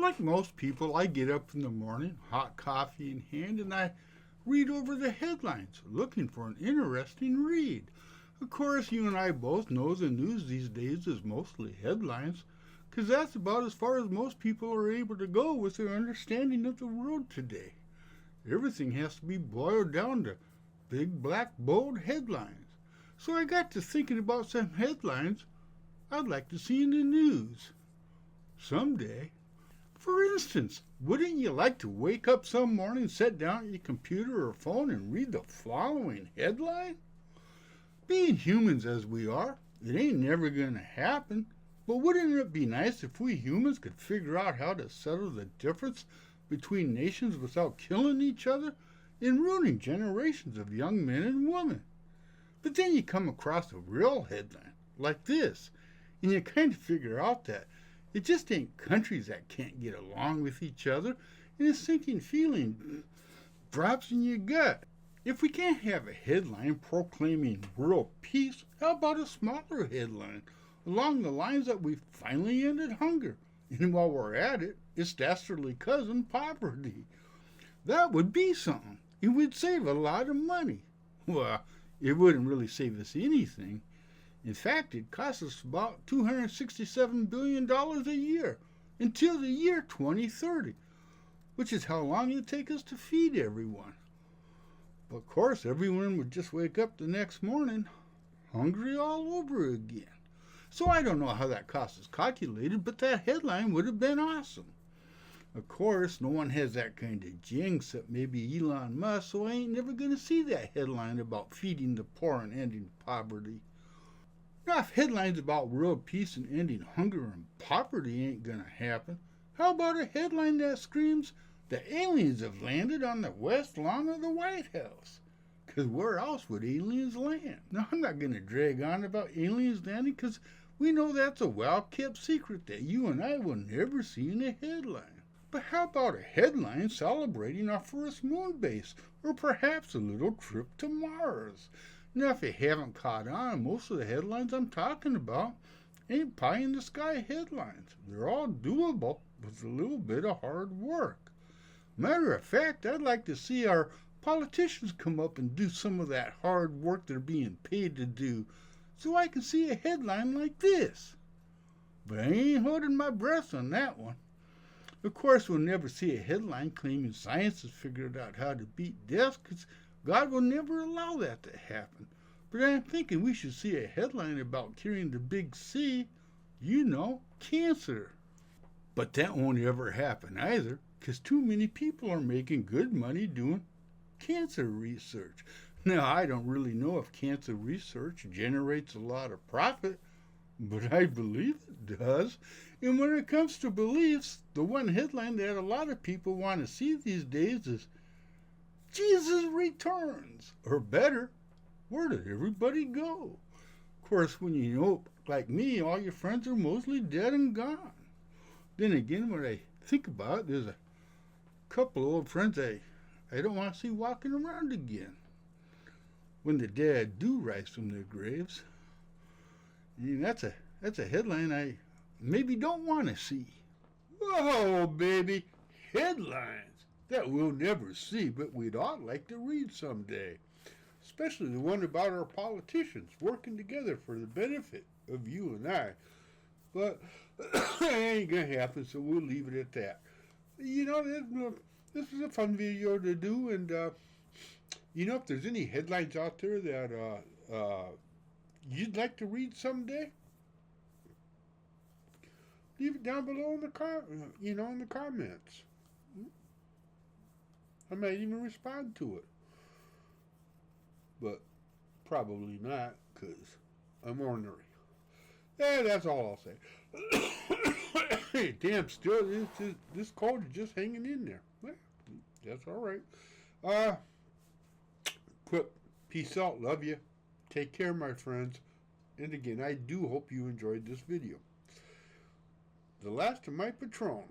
Like most people, I get up in the morning, hot coffee in hand, and I read over the headlines, looking for an interesting read. Of course, you and I both know the news these days is mostly headlines, 'cause that's about as far as most people are able to go with their understanding of the world today. Everything has to be boiled down to big, black, bold headlines. So I got to thinking about some headlines I'd like to see in the news someday. For instance, wouldn't you like to wake up some morning, sit down at your computer or phone, and read the following headline? Being humans as we are, it ain't never going to happen. But wouldn't it be nice if we humans could figure out how to settle the difference between nations without killing each other and ruining generations of young men and women? But then you come across a real headline like this, and you kind of figure out that it just ain't countries that can't get along with each other, and a sinking feeling drops in your gut. If we can't have a headline proclaiming world peace, how about a smaller headline along the lines that we finally ended hunger? And while we're at it, its dastardly cousin, poverty. That would be something. It would save a lot of money. Well, it wouldn't really save us anything. In fact, it costs us about $267 billion a year until the year 2030, which is how long it take us to feed everyone. But of course, everyone would just wake up the next morning hungry all over again. So I don't know how that cost is calculated, but that headline would have been awesome. Of course, no one has that kind of jinx except maybe Elon Musk, so I ain't never going to see that headline about feeding the poor and ending poverty. Now, if headlines about world peace and ending hunger and poverty ain't going to happen, how about a headline that screams, the aliens have landed on the west lawn of the White House? Because where else would aliens land? Now, I'm not going to drag on about aliens landing, because we know that's a well-kept secret that you and I will never see in a headline. But how about a headline celebrating our first moon base, or perhaps a little trip to Mars? Now, if you haven't caught on, most of the headlines I'm talking about ain't pie-in-the-sky headlines. They're all doable with a little bit of hard work. Matter of fact, I'd like to see our politicians come up and do some of that hard work they're being paid to do, so I can see a headline like this. But I ain't holding my breath on that one. Of course, we'll never see a headline claiming science has figured out how to beat death, because God will never allow that to happen. But I'm thinking we should see a headline about curing the big C, cancer. But that won't ever happen either, because too many people are making good money doing cancer research. Now, I don't really know if cancer research generates a lot of profit, but I believe it does. And when it comes to beliefs, the one headline that a lot of people want to see these days is Jesus returns. Or better, where did everybody go? Of course, when you know, like me, all your friends are mostly dead and gone. Then again, when I think about it, there's a couple of old friends I don't want to see walking around again when the dead do rise from their graves. And that's a headline I maybe don't want to see. Whoa, baby, headlines that we'll never see, but we'd all like to read someday. Especially the one about our politicians working together for the benefit of you and I. But it ain't going to happen, so we'll leave it at that. This is a fun video to do, and if there's any headlines out there that you'd like to read someday, leave it down below in the comments. I might even respond to it, but probably not, because I'm ornery. Yeah, that's all I'll say. Hey, damn, still, this cold is just hanging in there. Well, that's all right. Quick, peace out, love you. Take care, my friends. And again, I do hope you enjoyed this video. The last of my Patron.